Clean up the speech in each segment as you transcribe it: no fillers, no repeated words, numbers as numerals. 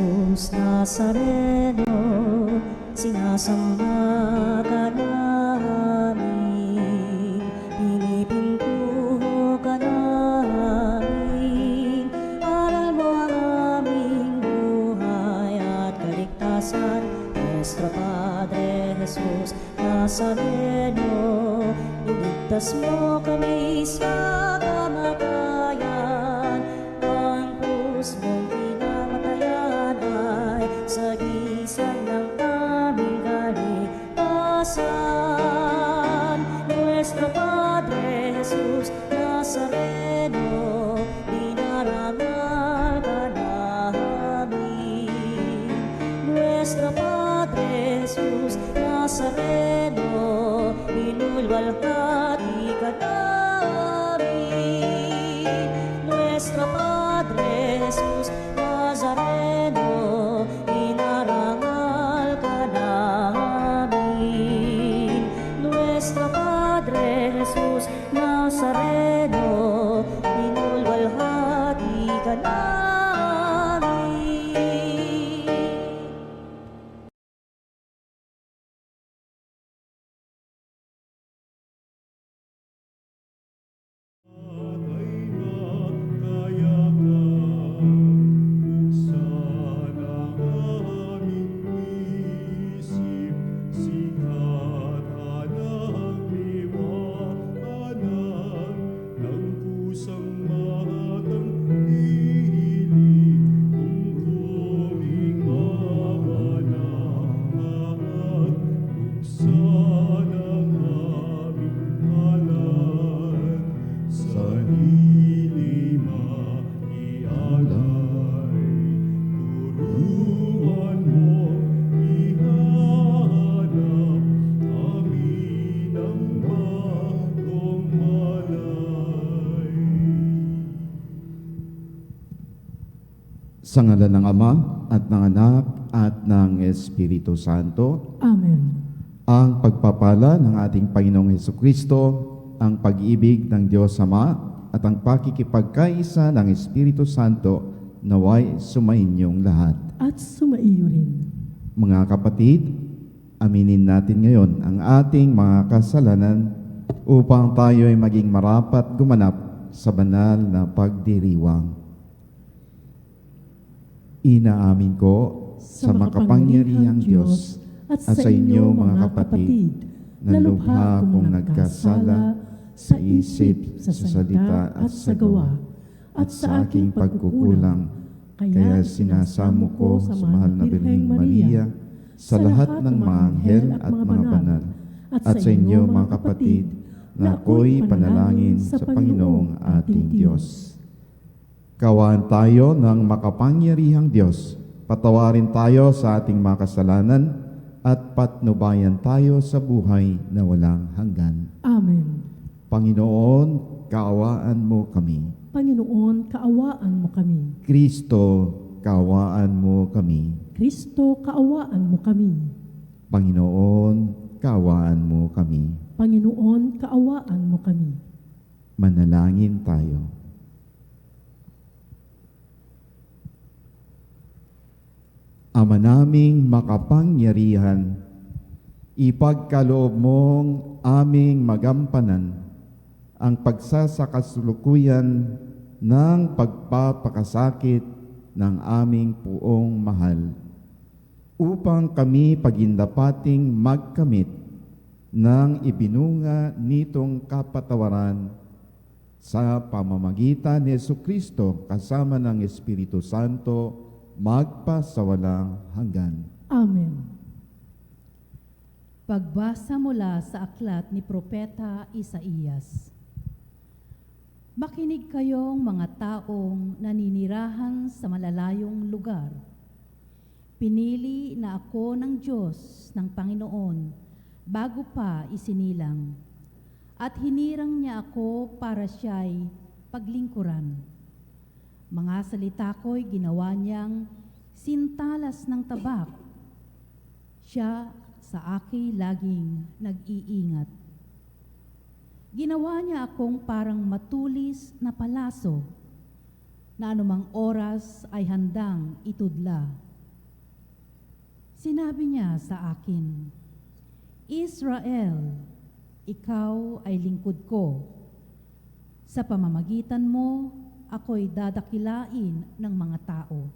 Jesus Nazareno, sinasamba ka namin, pinipintuho ka namin, aral mo ang aming buhay at kaligtasan. Nuestro Padre Jesus Nazareno, iligtas mo kami sa kamatayan, ang krus mong pinamatayan ay sagisag ng aming kaligtasan. Nuestro Padre Jesus Nazareno, dinarangal ka namin. Nuestro Padre Jesus Nazareno, inulwalhati ka namin. Nuestro Padre Jesus Nazareno, inarangal ka namin. Nuestro Padre Jesus Nazareno, inulwalhati ka namin. Sa ngalan ng Ama at ng Anak at ng Espiritu Santo. Amen. Ang pagpapala ng ating Panginoong Hesukristo, ang pag-ibig ng Diyos Ama at ang pakikipagkaisa ng Espiritu Santo naway sumainyong lahat. At sumaiyo rin. Mga kapatid, aminin natin ngayon ang ating mga kasalanan upang tayo ay maging marapat gumanap sa banal na pagdiriwang. Inaamin ko sa makapangyarihang Diyos at sa inyo mga kapatid na lubha akong nagkasala sa isip, sa salita at sa gawa at sa aking pagkukulang. Kaya sinasamo ko sa mahal na Birheng Maria, sa lahat ng mga anghel at mga banal, at sa inyo mga kapatid na ako'y panalangin sa Panginoong ating Diyos. Kawaan tayo ng makapangyarihang Diyos, patawarin tayo sa ating mga kasalanan at patnubayan tayo sa buhay na walang hanggan. Amen. Panginoon, kaawaan mo kami. Panginoon, kaawaan mo kami. Kristo, kaawaan mo kami. Kristo, kaawaan mo kami. Panginoon, kaawaan mo kami. Panginoon, kaawaan mo kami. Manalangin tayo. Ama naming makapangyarihan, ipagkaloob mong aming magampanan ang pagsasakasulukuyan ng pagpapakasakit ng aming puong mahal, upang kami pagindapating magkamit ng ibinunga nitong kapatawaran sa pamamagitan ni Jesucristo kasama ng Espiritu Santo, magpa sa walang hanggan. Amen. Pagbasa mula sa aklat ni Propeta Isaías. Makinig kayong mga taong naninirahan sa malalayong lugar. Pinili na ako ng Diyos ng Panginoon bago pa isinilang, at hinirang niya ako para siya'y paglingkuran. Mga salita ko'y ginawa niyang sintalas ng tabak. Siya sa akin laging nag-iingat. Ginawa niya akong parang matulis na palaso na anumang oras ay handang itudla. Sinabi niya sa akin, Israel, ikaw ay lingkod ko. Sa pamamagitan mo, ako'y dadakilain ng mga tao.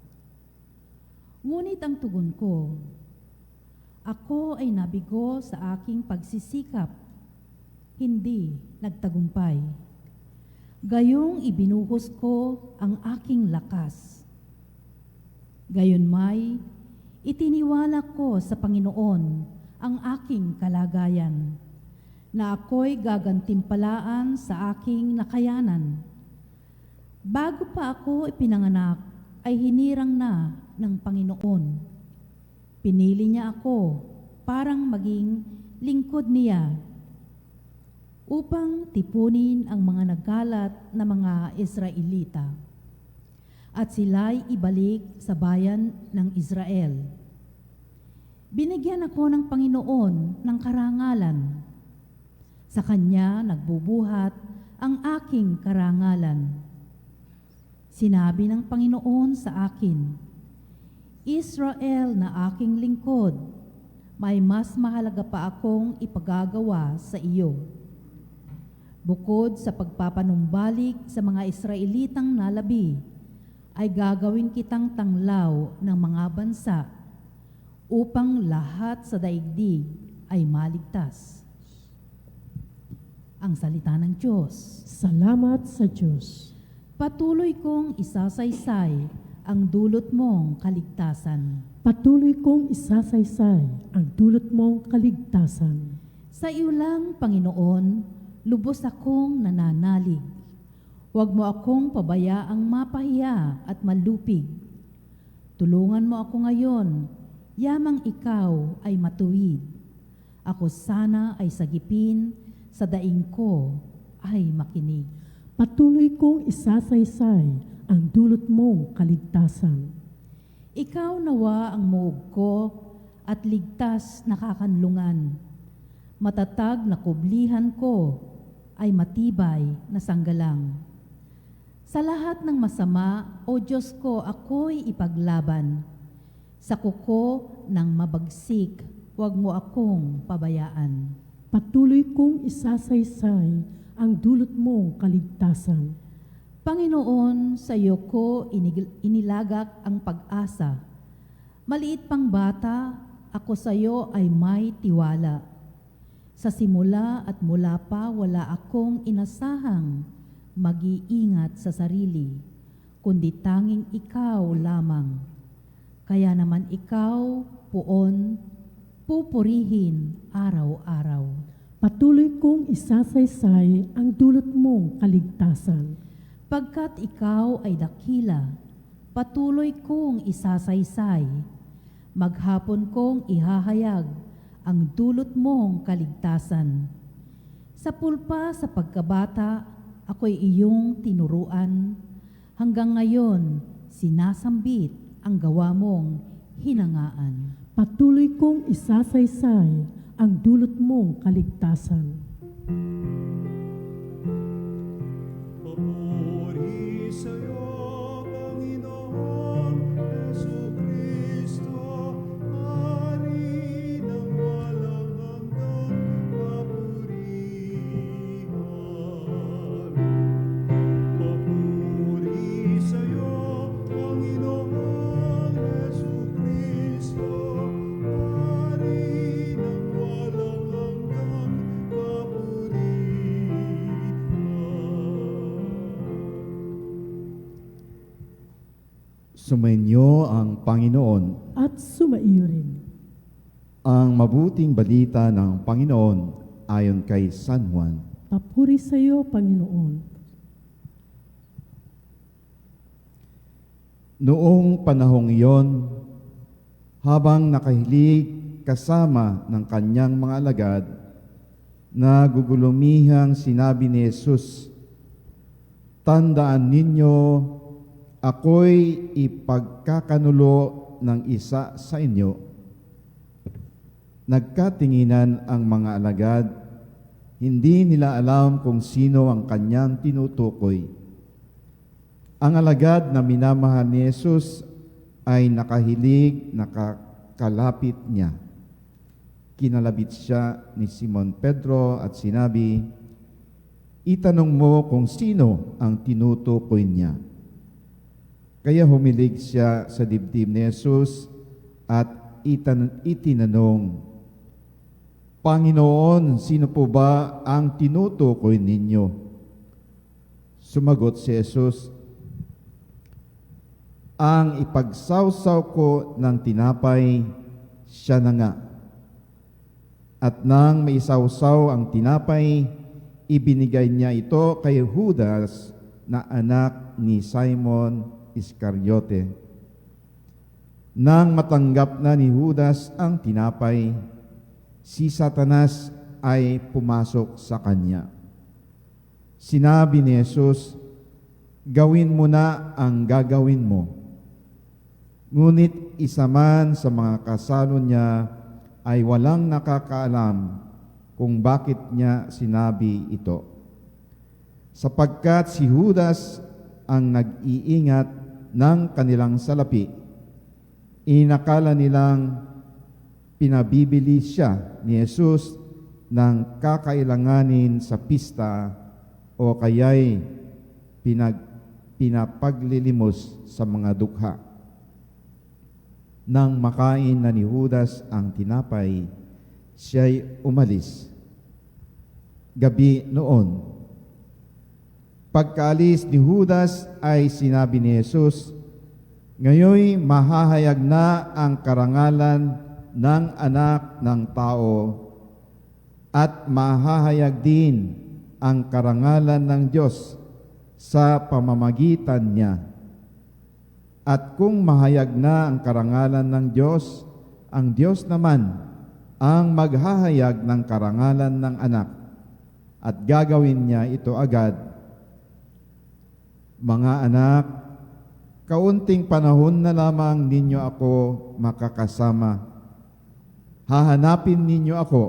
Ngunit ang tugon ko, ako ay nabigo sa aking pagsisikap, hindi nagtagumpay. Gayong ibinuhos ko ang aking lakas. Gayunmay, itiniwala ko sa Panginoon ang aking kalagayan, na ako'y gagantimpalaan sa aking nakayanan. Bago pa ako ipinanganak, ay hinirang na ng Panginoon. Pinili niya ako parang maging lingkod niya upang tipunin ang mga nagkalat na mga Israelita at sila'y ibalik sa bayan ng Israel. Binigyan ako ng Panginoon ng karangalan. Sa Kanya nagbubuhat ang aking karangalan. Sinabi ng Panginoon sa akin, Israel na aking lingkod, may mas mahalaga pa akong ipagagawa sa iyo. Bukod sa pagpapanumbalik sa mga Israelitang nalabi, ay gagawin kitang tanglaw ng mga bansa upang lahat sa daigdig ay maligtas. Ang salita ng Diyos. Salamat sa Diyos. Patuloy kong isasaysay ang dulot mong kaligtasan. Patuloy kong isasaysay ang dulot mong kaligtasan. Sa iyo lang, Panginoon, lubos akong nananalig. Huwag mo akong pabayaang mapahiya at malupig. Tulungan mo ako ngayon, yamang ikaw ay matuwid. Ako sana ay sagipin, sa daing ko ay makinig. Patuloy kong isasaysay ang dulot mong kaligtasan. Ikaw nawa ang muog ko at ligtas na kakanlungan. Matatag na kublihan ko ay matibay na sanggalang. Sa lahat ng masama, O Diyos ko, ako'y ipaglaban. Sa kuko ng mabagsik, huwag mo akong pabayaan. Patuloy kong isasaysay ang dulot mong kaligtasan. Panginoon, sa iyo ko inilagak ang pag-asa. Maliit pang bata, ako sa iyo ay may tiwala. Sa simula at mula pa wala akong inasahang mag-iingat sa sarili, kundi tanging ikaw lamang. Kaya naman ikaw, Poon, pupurihin araw-araw. Patuloy kong isasaysay ang dulot mong kaligtasan. Pagkat ikaw ay dakila, patuloy kong isasaysay. Maghapon kong ihahayag ang dulot mong kaligtasan. Sa pulpa sa pagkabata, ako'y iyong tinuruan. Hanggang ngayon, sinasambit ang gawa mong hinangaan. Patuloy kong isasaysay ang dulot mong kaligtasan. Papuri sa'yo, Panginoon Jesucristo, Hari ng walang hanggang kapurihan. Papuri sa'yo, Panginoon Jesucristo, Hari ng walang hanggang kapurihan. Sumainyo ang Panginoon. At sumaiyo rin. Ang mabuting balita ng Panginoon ayon kay San Juan. Papuri sa iyo, Panginoon. Noong panahong iyon, habang nakahilig kasama ng kanyang mga alagad, nagugulumihang sinabi ni Jesus, "Tandaan ninyo, ako'y ipagkakanulo ng isa sa inyo." Nagkatinginan ang mga alagad, hindi nila alam kung sino ang kanyang tinutukoy. Ang alagad na minamahal ni Jesus ay nakahilig kalapit niya. Kinalabit siya ni Simon Pedro at sinabi, "Itanong mo kung sino ang tinutukoy niya." Kaya humilig siya sa dibdib ni Jesus at itinanong, "Panginoon, sino po ba ang tinutukoy ninyo?" Sumagot si Jesus, "Ang ipagsawsaw ko ng tinapay, siya na nga." At nang maisawsaw ang tinapay, ibinigay niya ito kay Judas na anak ni Simon Iscariote. Nang matanggap na ni Judas ang tinapay, si Satanas ay pumasok sa kanya. Sinabi ni Jesus, "Gawin mo na ang gagawin mo." Ngunit isa man sa mga kasalo niya ay walang nakakaalam kung bakit niya sinabi ito. Sapagkat si Judas ang nag-iingat ng kanilang salapi, inakala nilang pinabibili siya ni Jesus ng kakailanganin sa pista o kaya'y pinapaglilimos sa mga dukha. Nang makain na ni Judas ang tinapay, siya'y umalis. Gabi noon, pagkaalis ni Judas ay sinabi ni Jesus, "Ngayoy mahahayag na ang karangalan ng Anak ng Tao at mahahayag din ang karangalan ng Diyos sa pamamagitan niya. At kung mahayag na ang karangalan ng Diyos, ang Diyos naman ang maghahayag ng karangalan ng Anak at gagawin niya ito agad. Mga anak, kaunting panahon na lamang ninyo ako makakasama. Hahanapin ninyo ako,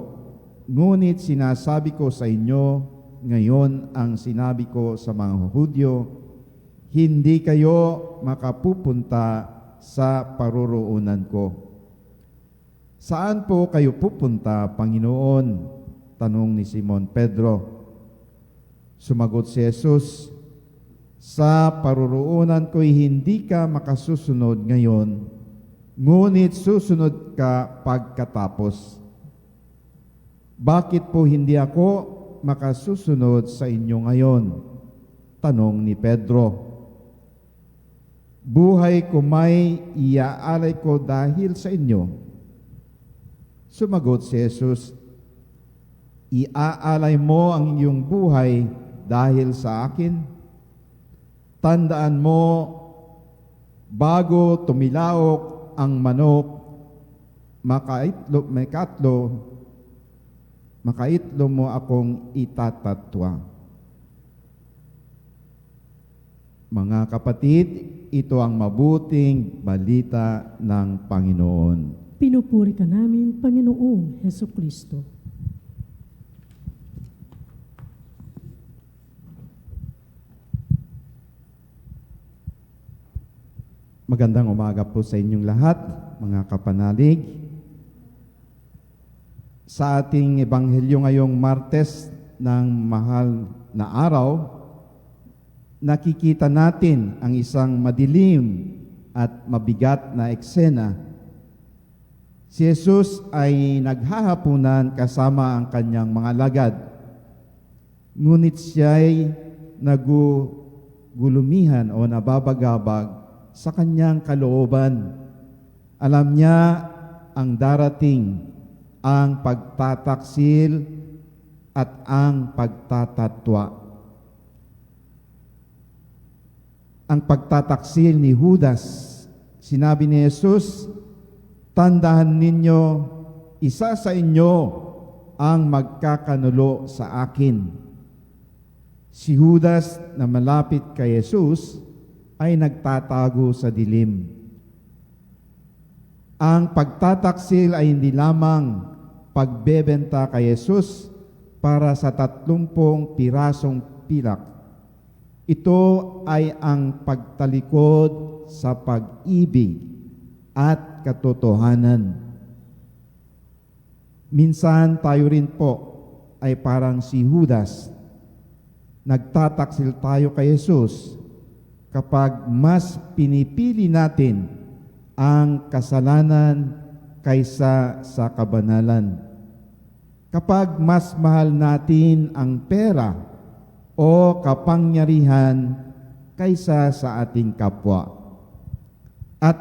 ngunit sinasabi ko sa inyo ngayon ang sinabi ko sa mga Hudyo, hindi kayo makapupunta sa paruroonan ko." "Saan po kayo pupunta, Panginoon?" tanong ni Simon Pedro. Sumagot si Jesus, "Sa paruroonan ko'y hindi ka makasusunod ngayon, ngunit susunod ka pagkatapos." "Bakit po hindi ako makasusunod sa inyo ngayon?" tanong ni Pedro. "Buhay ko may iaalay ko dahil sa inyo." Sumagot si Jesus, "Iaalay mo ang iyong buhay dahil sa akin? Tandaan mo, bago tumilaok ang manok, makaitlo mo akong itatatwa." Mga kapatid, ito ang mabuting balita ng Panginoon. Pinupuri ka namin, Panginoong Heso Kristo. Magandang umaga po sa inyong lahat, mga kapanalig. Sa ating ebanghelyo ngayong Martes ng mahal na araw, nakikita natin ang isang madilim at mabigat na eksena. Si Jesus ay naghahapunan kasama ang kanyang mga alagad. Ngunit siya'y nagugulumihan o nababagabag sa kanyang kalooban. Alam niya ang darating, ang pagtataksil at ang pagtatatwa. Ang pagtataksil ni Judas, sinabi ni Jesus, "Tandaan ninyo, isa sa inyo ang magkakanulo sa akin." Si Judas na malapit kay Jesus ay nagtatago sa dilim. Ang pagtataksil ay hindi lamang pagbebenta kay Jesus para sa 30 pirasong pilak. Ito ay ang pagtalikod sa pag-ibig at katotohanan. Minsan tayo rin po ay parang si Judas. Nagtataksil tayo kay Jesus kapag mas pinipili natin ang kasalanan kaysa sa kabanalan. Kapag mas mahal natin ang pera o kapangyarihan kaysa sa ating kapwa. At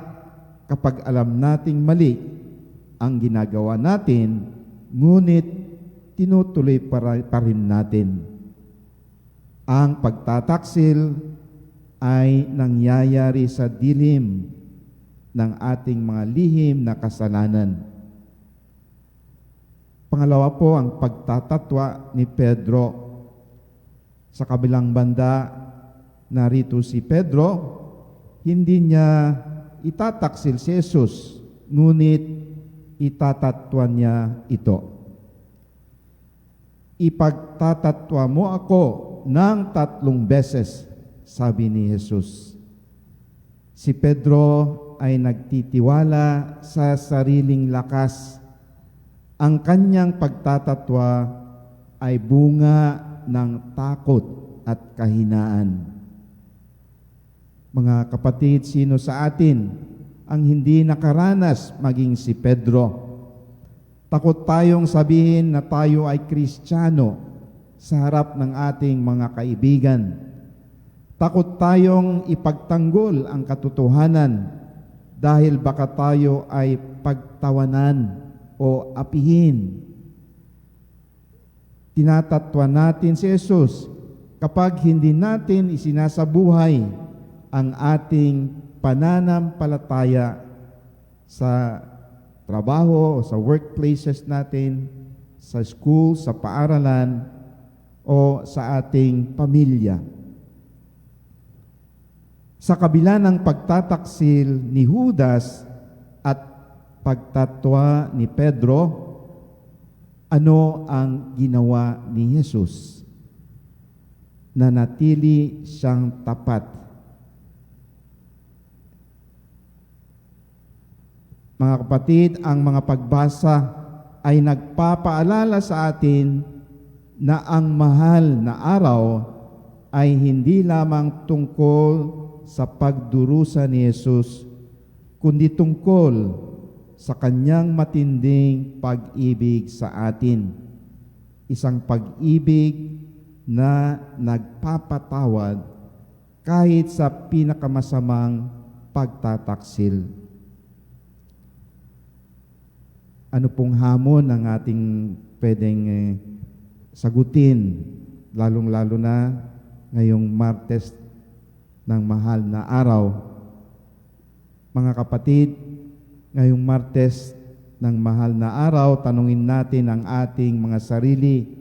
kapag alam nating mali ang ginagawa natin, ngunit tinutuloy pa rin natin. Ang pagtataksil ay nangyayari sa dilim ng ating mga lihim na kasalanan. Pangalawa po, ang pagtatatwa ni Pedro. Sa kabilang banda, narito si Pedro, hindi niya itataksil si Jesus, ngunit itatatwa niya ito. Ipagtatatwa mo ako ng 3 beses, sabi ni Jesus. Si Pedro ay nagtitiwala sa sariling lakas. Ang kanyang pagtatatwa ay bunga ng takot at kahinaan. Mga kapatid, sino sa atin ang hindi nakaranas maging si Pedro? Takot tayong sabihin na tayo ay Kristiyano sa harap ng ating mga kaibigan. Takot tayong ipagtanggol ang katotohanan dahil baka tayo ay pagtawanan o apihin. Tinatatwa natin si Jesus kapag hindi natin isinasabuhay ang ating pananampalataya sa trabaho o sa workplaces natin, sa school, sa paaralan, o sa ating pamilya. Sa kabila ng pagtataksil ni Judas at pagtatwa ni Pedro, ano ang ginawa ni Jesus? Nanatili siyang tapat. Mga kapatid, ang mga pagbasa ay nagpapaalala sa atin na ang mahal na araw ay hindi lamang tungkol sa pagdurusa ni Jesus, kundi tungkol sa kanyang matinding pag-ibig sa atin. Isang pag-ibig na nagpapatawad kahit sa pinakamasamang pagtataksil. Ano pong hamon ang ating pwedeng sagutin, lalong-lalo na ngayong Martes ng mahal na araw? Mga kapatid, ngayong Martes ng mahal na araw, tanungin natin ang ating mga sarili,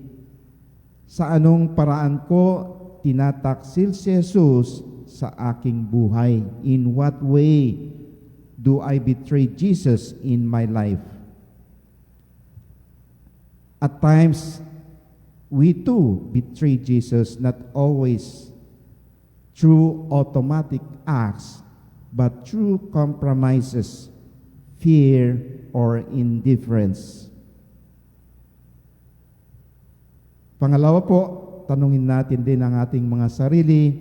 sa anong paraan ko tinataksil si Jesus sa aking buhay? In what way do I betray Jesus in my life? At times, we too betray Jesus, not always through automatic acts, but through compromises, fear, or indifference. Pangalawa po, tanungin natin din ang ating mga sarili,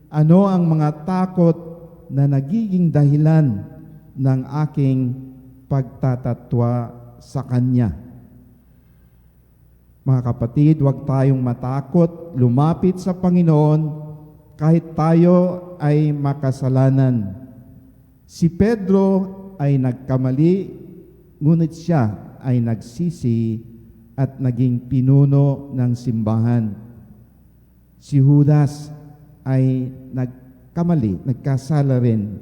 ano ang mga takot na nagiging dahilan ng aking pagtatatwa sa Kanya? Mga kapatid, huwag tayong matakot lumapit sa Panginoon kahit tayo ay makasalanan. Si Pedro ay nagkamali, ngunit siya ay nagsisi at naging pinuno ng simbahan. Si Judas ay nagkamali, nagkasala rin,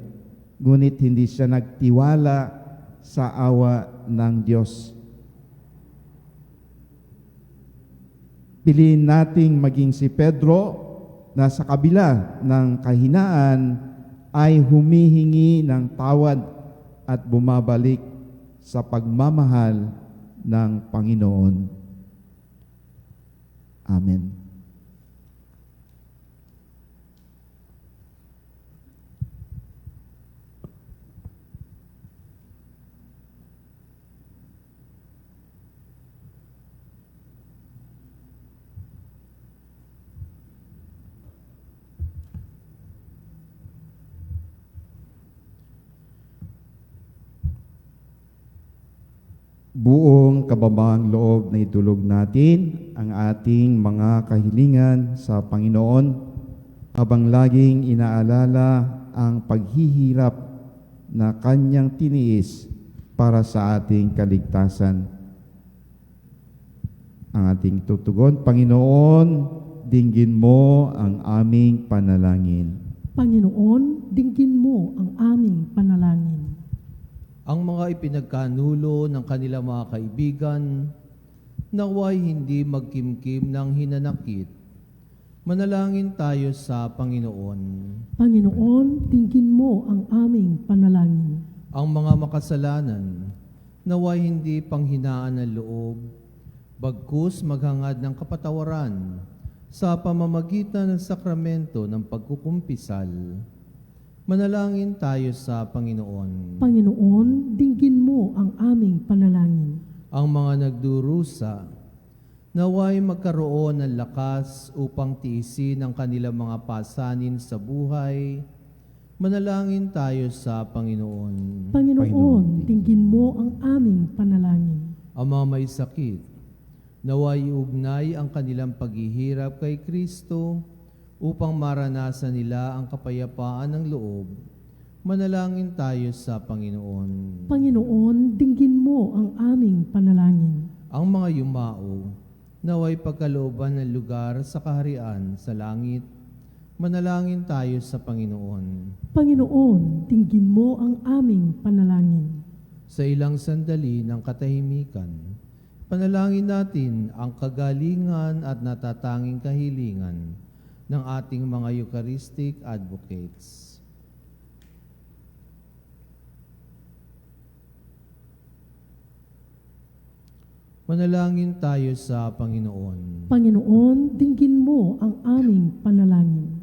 ngunit hindi siya nagtiwala sa awa ng Diyos. Piliin nating maging si Pedro na sa kabila ng kahinaan ay humihingi ng tawad at bumabalik sa pagmamahal ng Panginoon. Amen. buong kababang loob na itulog natin ang ating mga kahilingan sa Panginoon habang laging inaalala ang paghihirap na Kanyang tiniis para sa ating kaligtasan. Ang ating tutugon, Panginoon, dinggin mo ang aming panalangin. Panginoon, dinggin mo ang aming panalangin. Ang mga ipinagkanulo ng kanilang mga kaibigan, naway hindi magkimkim ng hinanakit. Manalangin tayo sa Panginoon. Panginoon, dinggin mo ang aming panalangin. Ang mga makasalanan, naway hindi panghinaan ng loob, bagkus maghangad ng kapatawaran sa pamamagitan ng sakramento ng pagkukumpisal. Manalangin tayo sa Panginoon. Panginoon, dinggin mo ang aming panalangin. Ang mga nagdurusa, naway magkaroon ng lakas upang tiisin ang kanilang mga pasanin sa buhay. Manalangin tayo sa Panginoon. Panginoon, dinggin mo ang aming panalangin. Ang mga may sakit, naway iugnay ang kanilang paghihirap kay Kristo upang maranasan nila ang kapayapaan ng loob. Manalangin tayo sa Panginoon. Panginoon, dinggin mo ang aming panalangin. Ang mga yumao, naway pagkalooban ng lugar sa kaharian sa langit. Manalangin tayo sa Panginoon. Panginoon, dinggin mo ang aming panalangin. Sa ilang sandali ng katahimikan, panalangin natin ang kagalingan at natatanging kahilingan ng ating mga Eucharistic advocates. Manalangin tayo sa Panginoon. Panginoon, dinggin mo ang aming panalangin.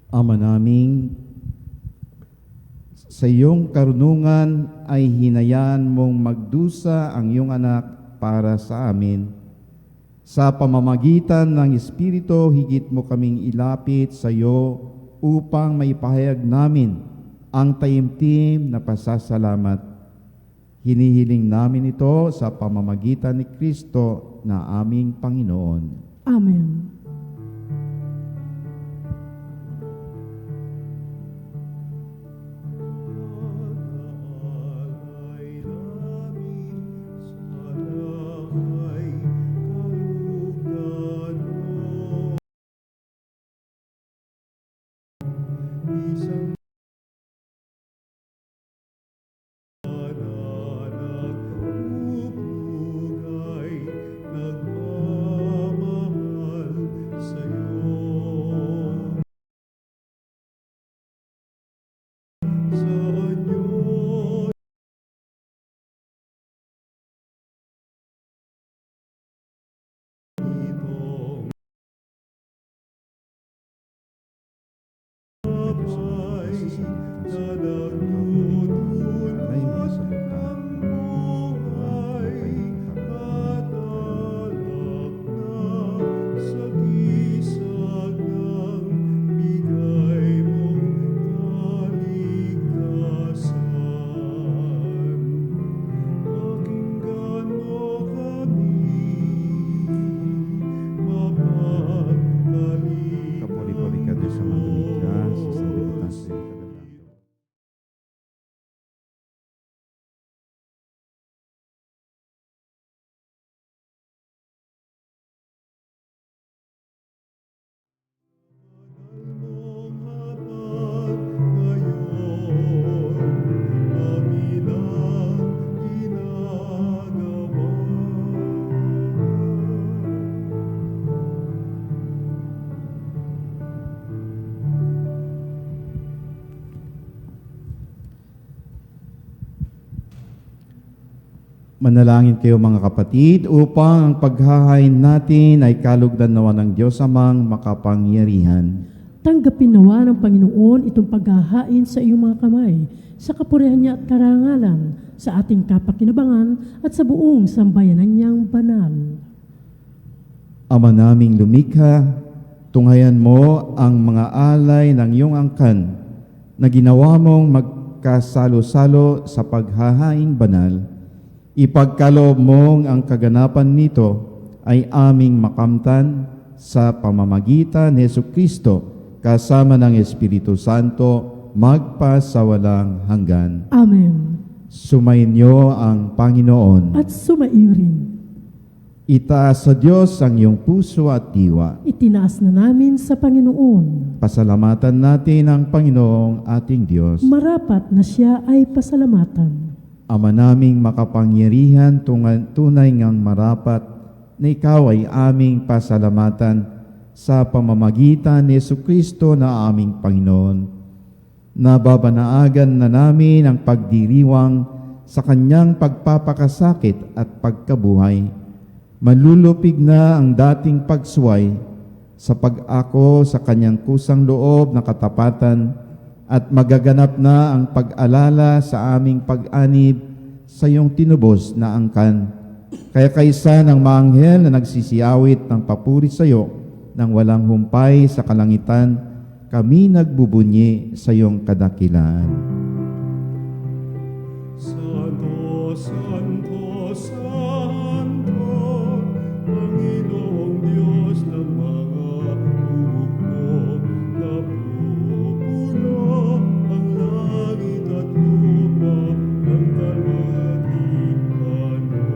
Ama naming, sa iyong karunungan ay hinayaan mong magdusa ang iyong anak para sa amin. Sa pamamagitan ng Espiritu, higit mo kaming ilapit sa iyo upang maipahayag namin ang taimtim na pasasalamat. Hinihiling namin ito sa pamamagitan ni Kristo na aming Panginoon. Amen. Alay namin sa langay kalugdan mo. Isang nagpupugay, nagmamahal sa'yo. Sa anyo itong kapay na nagtutulot ng buhay at alak na sa gisag ng bigay mong kaligtasan. Pakinggan mo kami, mapagkaligtasan. Kapuri-puri ka Diyos sa mga lumikha, sa sanlibutan sa iyong kagalakan. Mong hapag ngayon, amin ang ginagawa. Manalangin kayo mga kapatid upang ang paghahain natin ay kalugdan nawa ng Diyos amang makapangyarihan. Tanggapin nawa ng Panginoon itong paghahain sa iyong mga kamay, sa kapurihan niya at karangalan, sa ating kapakinabangan at sa buong sambayanan niyang banal. Ama naming lumikha, tunghayan mo ang mga alay ng iyong angkan na ginawa mong magkasalo-salo sa paghahaing banal. Ipagkaloob mong ang kaganapan nito ay aming makamtan sa pamamagitan ni Jesucristo kasama ng Espiritu Santo magpasawalang hanggan. Amen. Sumainyo ang Panginoon. At sumaiyo rin. Itaas sa Diyos ang iyong puso at diwa. Itinaas na namin sa Panginoon. Pasalamatan natin ang Panginoong ating Diyos. Marapat na siya ay pasalamatan. Ama naming makapangyarihan, tunay ngang marapat na ikaw ay aming pasalamatan sa pamamagitan ni Jesucristo na aming Panginoon. Nababanaagan na namin ang pagdiriwang sa kanyang pagpapakasakit at pagkabuhay. Malulupig na ang dating pagsuway sa pag-ako sa kanyang kusang loob na katapatan at magaganap na ang pag-alala sa aming pag-anib sa iyong tinubos na angkan. Kaya kaysa ng maanghel na nagsisiyawit ng papuri sa iyo nang walang humpay sa kalangitan, kami nagbubunyi sa iyong kadakilaan. Santo, Santo, Santo, Panginoong Diyos ng mga hukbo, napupuno ang langit at lupa ng kalwatihan mo.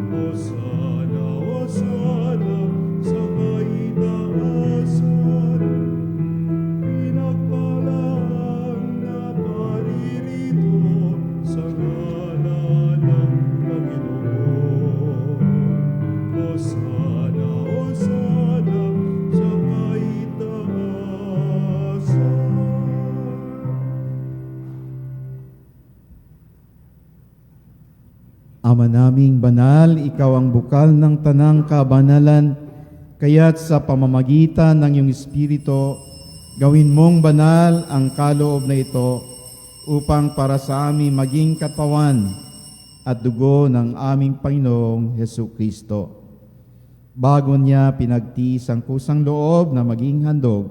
Hosana, Hosana, sa kaitaasan, pinagpalaan na paririto sa ngalan ng Panginoon. Hosana, Hosana, sa kaitaasan. Ama naming banal, ikaw ang bukal ng tanang kabanalan, kaya't sa pamamagitan ng iyong Espiritu, gawin mong banal ang kaloob na ito upang para sa amin maging katawan at dugo ng aming Panginoong Jesucristo. Bago niya pinagtiis ang kusang loob na maging handog,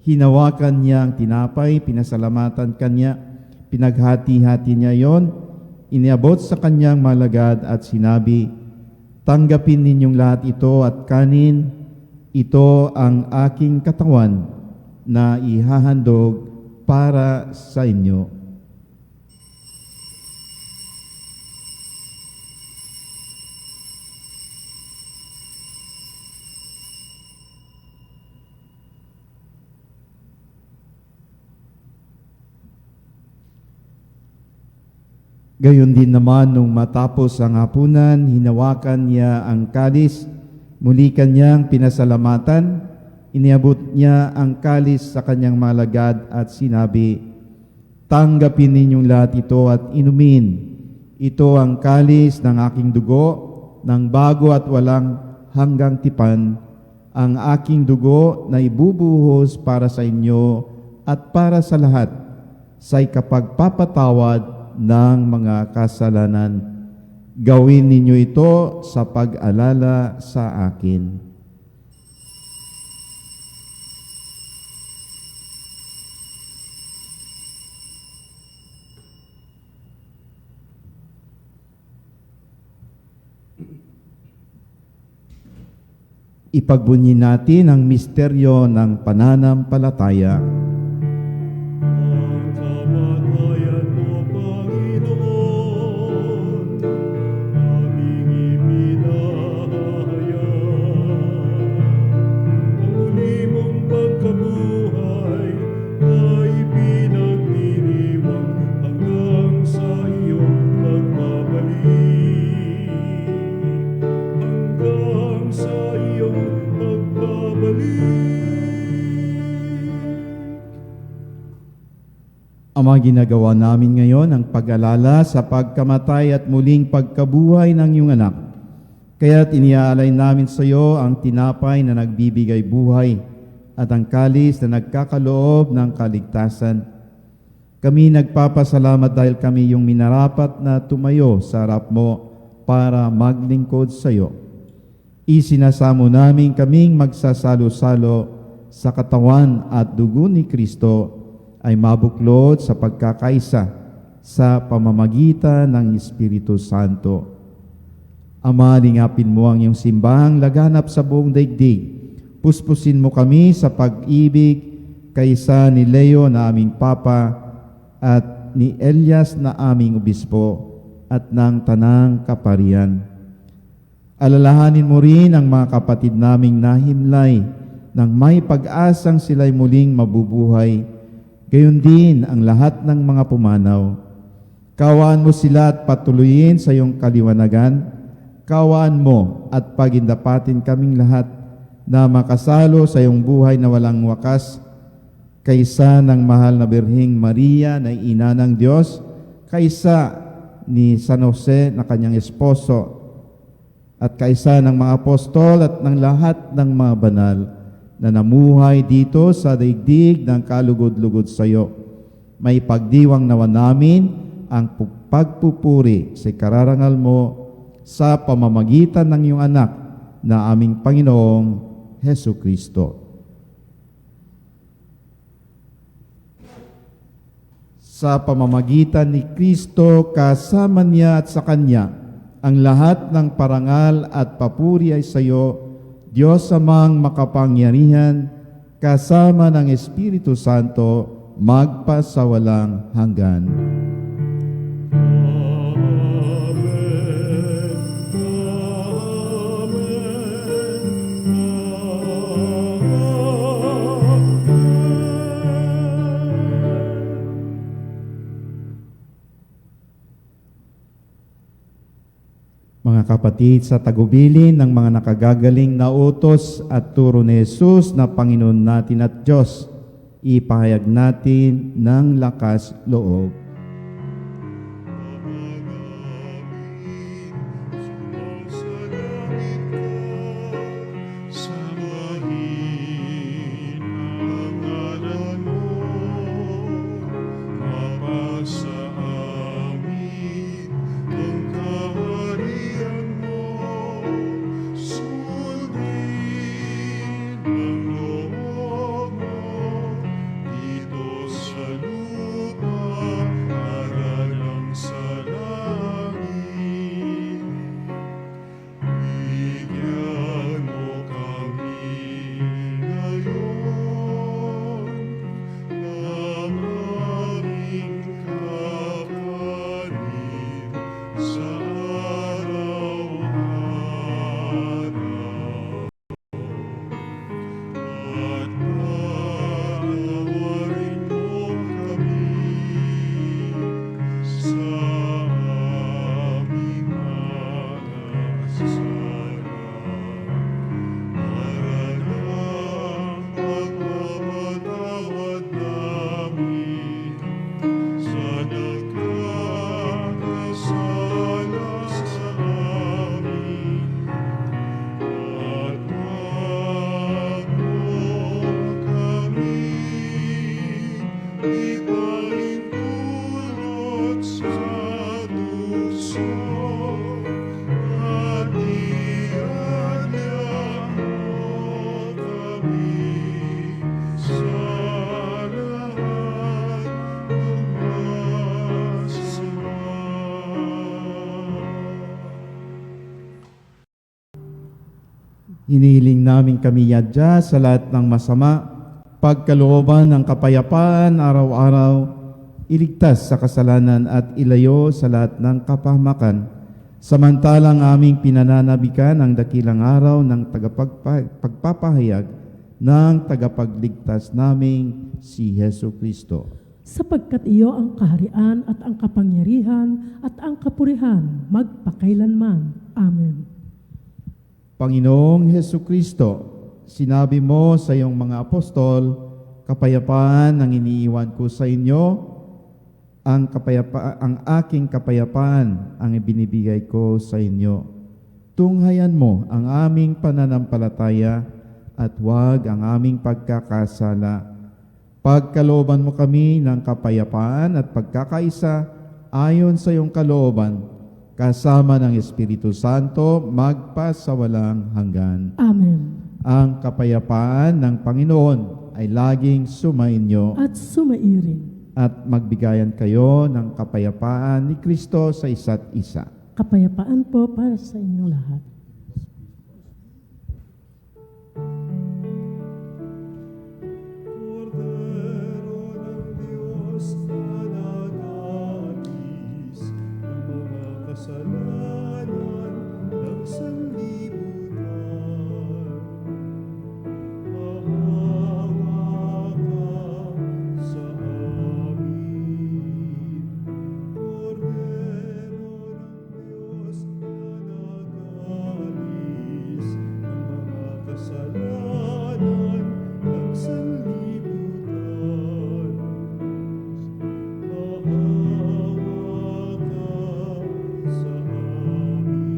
hinawakan niya ang tinapay, pinasalamatan kanya, pinaghati-hati niya yon, iniabot sa kanyang malagad at sinabi, "Tanggapin ninyong lahat ito at kanin, ito ang aking katawan na ihahandog para sa inyo." Gayon din naman nung matapos ang hapunan, hinawakan niya ang kalis, muli kanyang pinasalamatan, iniabot niya ang kalis sa kanyang malagad at sinabi, "Tanggapin ninyong lahat ito at inumin. Ito ang kalis ng aking dugo, ng bago at walang hanggang tipan, ang aking dugo na ibubuhos para sa inyo at para sa lahat, sa ikapagpapatawad ng mga kasalanan. Gawin ninyo ito sa pag-alala sa akin." Ipagbunyi natin ang misteryo ng pananampalataya. Ang kamatayan mo, Panginoon, aming ipinahayag. Ang muli mong pagkabuhay ay pinagdiriwang hanggang sa iyong pagbabalik. Hanggang sa iyong pagbabalik. Ama, ginagawa namin ngayon ang pag-alala sa pagkamatay at muling pagkabuhay ng iyong anak. Kaya't iniaalay namin sa iyo ang tinapay na nagbibigay buhay at ang kalis na nagkakaloob ng kaligtasan. Kami nagpapasalamat dahil kami yung minarapat na tumayo sa harap mo para maglingkod sa iyo. Isinasamo namin kaming magsasalo-salo sa katawan at dugo ni Kristo ay mabuklod sa pagkakaisa sa pamamagitan ng Espiritu Santo. Ama, lingapin mo ang iyong simbahang laganap sa buong daigdig. Puspusin mo kami sa pag-ibig kaysa ni Leo na aming Papa at ni Elias na aming Obispo at ng Tanang Kaparian. Alalahanin mo rin ang mga kapatid naming nahimlay nang may pag-asang sila'y muling mabubuhay. Gayon din ang lahat ng mga pumanaw. Kawaan mo sila at patuloyin sa iyong kaliwanagan. Kawaan mo at pagindapatin kaming lahat na makasalo sa iyong buhay na walang wakas, kaysa ng mahal na Birheng Maria na ina ng Diyos, kaysa ni San Jose na kanyang esposo, at kaysa ng mga apostol at ng lahat ng mga banal na namuhay dito sa daigdig ng kalugod-lugod sa iyo. May pagdiwang nawa namin ang pagpupuri sa kararangal mo sa pamamagitan ng iyong anak na aming Panginoong Hesu Kristo. Sa pamamagitan ni Kristo, kasama niya at sa Kanya, ang lahat ng parangal at papuri ay sa iyo, Diyos amang makapangyarihan, kasama ng Espiritu Santo, magpasawalang hanggan. Mga kapatid, sa tagubilin ng mga nakagagaling na utos at turo ni Jesus na Panginoon natin at Diyos, ipahayag natin ng lakas loob. Hinihiling namin kami yadya sa lahat ng masama, pagkalooban ng kapayapaan araw-araw, iligtas sa kasalanan at ilayo sa lahat ng kapahamakan, samantalang aming pinananabikan ang dakilang araw ng pagpapahayag ng tagapagligtas naming si Hesu Kristo. Sapagkat iyo ang kaharian at ang kapangyarihan at ang kapurihan magpakailanman. Amen. Panginoong Hesu Kristo, sinabi mo sa iyong mga apostol, kapayapaan ang iniiwan ko sa inyo, ang aking kapayapaan ang ibinibigay ko sa inyo. Tunghayan mo ang aming pananampalataya at huwag ang aming pagkakasala. Pagkalooban mo kami ng kapayapaan at pagkakaisa ayon sa iyong kalooban, kasama ng Espiritu Santo, magpasawalang hanggan. Amen. Ang kapayapaan ng Panginoon ay laging sumainyo. At sumairin. at magbigayan kayo ng kapayapaan ni Kristo sa isa't isa. Kapayapaan po para sa inyong lahat. Kordero ng Diyos na nag-aalis ng mga kasalanan ng sanlibutan. Maawa ka sa amin. Kordero ng Diyos na nag-aalis ng mga kasalanan ng sanlibutan. Maawa ka sa amin.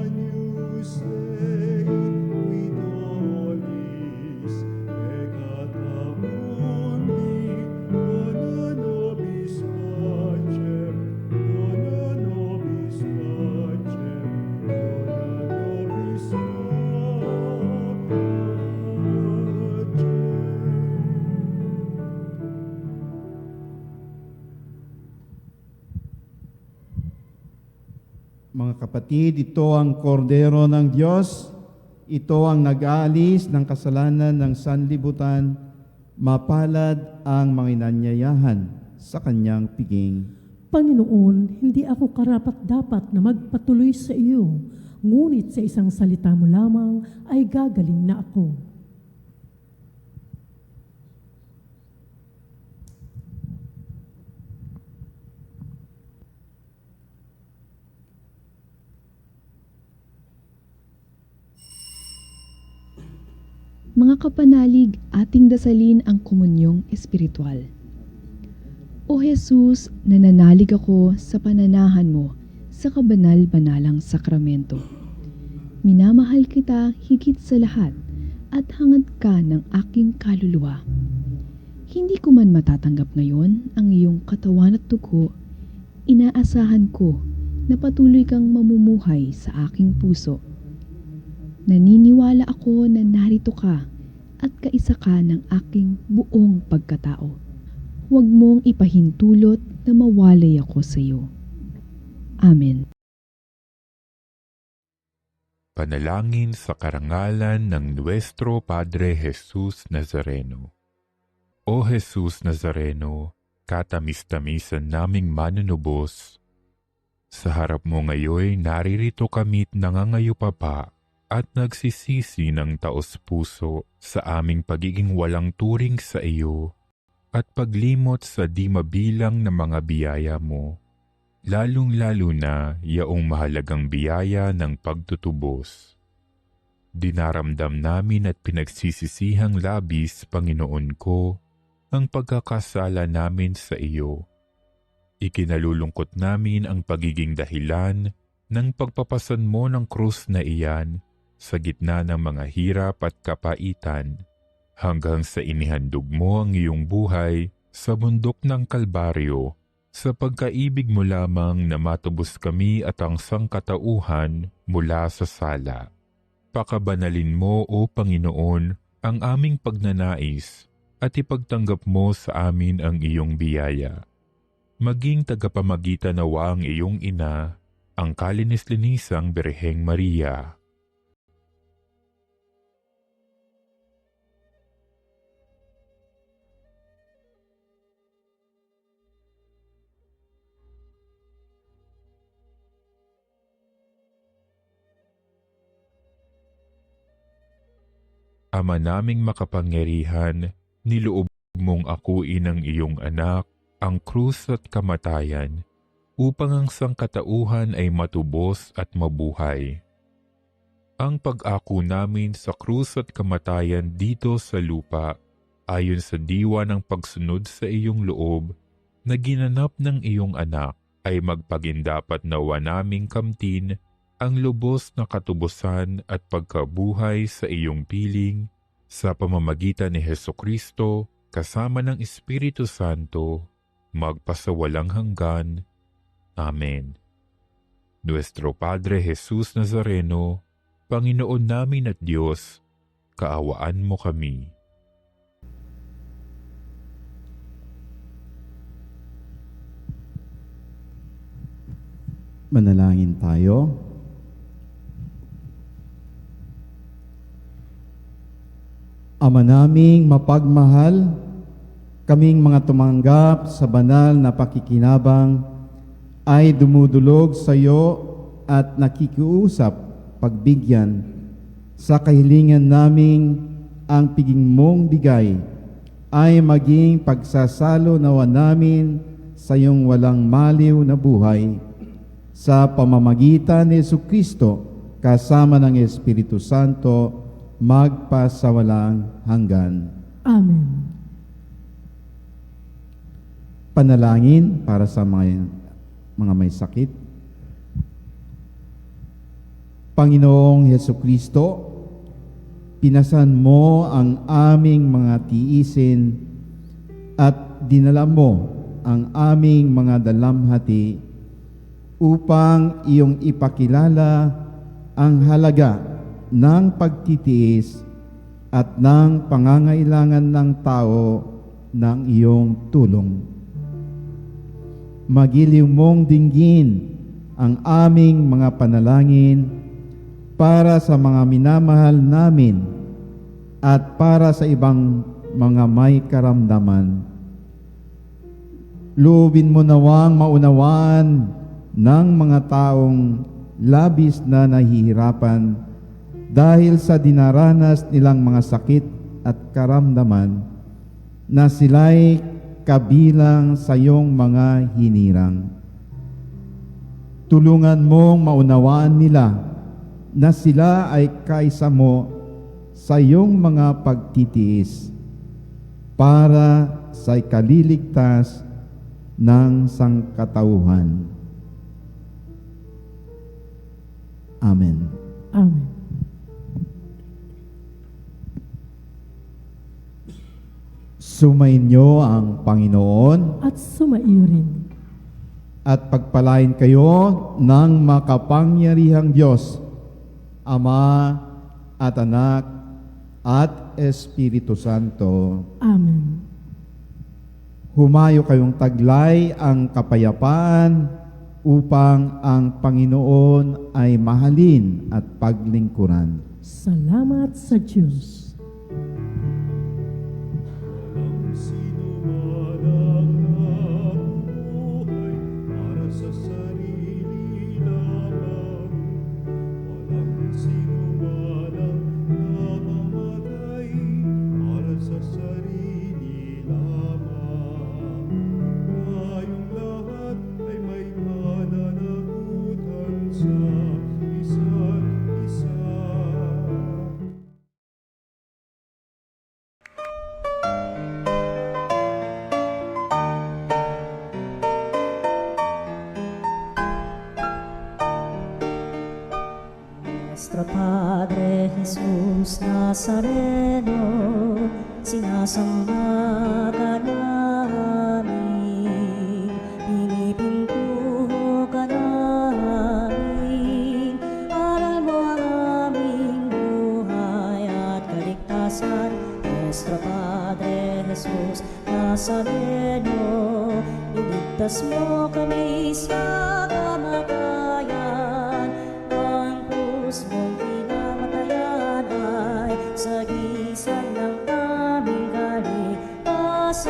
Agnus Dei, qui nollis peccata mundi, dona nobis pacem, dona nobis pacem, dona nobis pacem. Mga kapatid, ito ang kordero ng Diyos. Ito ang nag-aalis ng kasalanan ng sanlibutan. Mapalad ang mga inanyayahan sa kanyang piging. Panginoon, hindi ako karapat-dapat na magpatuloy sa iyo, ngunit sa isang salita mo lamang ay gagaling na ako. Mga kapanalig, ating dasalin ang komunyong espiritual. O Jesus, nananalig ako sa pananahan mo sa kabanal-banalang sakramento. Minamahal kita higit sa lahat at hangad ka ng aking kaluluwa. Hindi ko man matatanggap ngayon ang iyong katawan at dugo, inaasahan ko na patuloy kang mamumuhay sa aking puso. Naniniwala ako na narito ka at kaisa ka ng aking buong pagkatao. Huwag mong ipahintulot na mawalay ako sa iyo. Amen. Panalangin sa karangalan ng Nuestro Padre Jesus Nazareno. O Jesus Nazareno, katamis-tamisan naming manunubos, sa harap mo ngayoy naririto kami't nangangayupapa at nagsisisi ng taos-puso sa aming pagiging walang turing sa iyo at paglimot sa di mabilang na mga biyaya mo, lalong-lalo na yaong mahalagang biyaya ng pagtutubos. Dinaramdam namin at pinagsisisihang labis, Panginoon ko, ang pagkakasala namin sa iyo. Ikinalulungkot namin ang pagiging dahilan ng pagpapasan mo ng krus na iyan sa gitna ng mga hirap at kapaitan, hanggang sa inihandog mo ang iyong buhay sa bundok ng Kalbaryo, sa pagkaibig mo lamang na matubos kami at ang sangkatauhan mula sa sala. Pakabanalin mo, O Panginoon, ang aming pagnanais at ipagtanggap mo sa amin ang iyong biyaya. Maging tagapamagitan nawa ang iyong ina, ang kalinis-linisang Birheng Maria. Ama naming makapangyarihan, niloob mong akuin ang iyong anak, ang krus at kamatayan, upang ang sangkatauhan ay matubos at mabuhay. Ang pag-ako namin sa krus at kamatayan dito sa lupa, ayon sa diwa ng pagsunod sa iyong loob, na ginanap ng iyong anak, ay magpagindapat nawa naming kamtin ang lubos na katubusan at pagkabuhay sa iyong piling sa pamamagitan ni Hesukristo kasama ng Espiritu Santo, magpasawalang hanggan. Amen. Nuestro Padre Jesus Nazareno, Panginoon namin at Diyos, kaawaan mo kami. Manalangin tayo. Ama naming mapagmahal, kaming mga tumanggap sa banal na pakikinabang ay dumudulog sa iyo at nakikiusap pagbigyan sa kahilingan naming ang piging mong bigay ay maging pagsasalo nawa namin sa iyong walang maliw na buhay sa pamamagitan ni Jesucristo kasama ng Espiritu Santo magpasawalang hanggan. Amen. Panalangin para sa mga may sakit. Panginoong Jesucristo, pinasan mo ang aming mga tiisin at dinala mo ang aming mga dalamhati upang iyong ipakilala ang halaga ng pagtitiis at ng pangangailangan ng tao ng iyong tulong. Magiliw mong dinggin ang aming mga panalangin para sa mga minamahal namin at para sa ibang mga may karamdaman. Loobin mo nawang maunawaan ng mga taong labis na nahihirapan dahil sa dinaranas nilang mga sakit at karamdaman na sila'y kabilang sa iyong mga hinirang. Tulungan mong maunawaan nila na sila ay kaisa mo sa iyong mga pagtitiis para sa ikaliligtas ng sangkatauhan. Amen. Amen. Sumainyo ang Panginoon At sumaiyo rin. at pagpalain kayo ng makapangyarihang Diyos, Ama at Anak at Espiritu Santo. Amen. Humayo kayong taglay ang kapayapaan upang ang Panginoon ay mahalin at paglingkuran. Salamat sa Diyos. Walang sino man ang nabubuhay para sa sarili lamang. Walang sino man ang namamatay para sa sarili lamang. Tayong lahat ay may pananagutan sa isa't isa. Nuestro Padre Jesús Nazareno, sinasamba ka namin, pinipintuho ka namin, aral mo ang aming buhay at kaligtasan. Nuestro Padre Jesús Nazareno, iligtas mo kami sa kamatayan. Ang krus mong pinamatayan ay sagisag ng aming kaligtasan.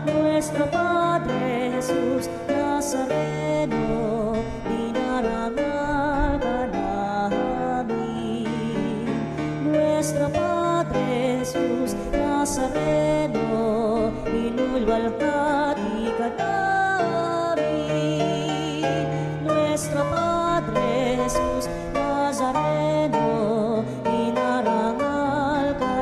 Nuestro Padre Jesus Nazareno, dinarangal ka namin. Nuestro Padre Jesus Nazareno, inulwalhati ka namin. Nuestro Padre Jesus Nazareno, inarangal ka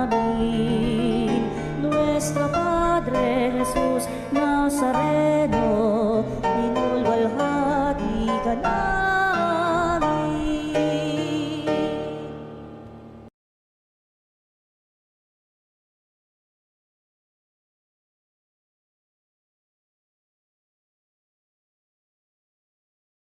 namin. Nuestro Padre Jesus Nazareno, inulwalhati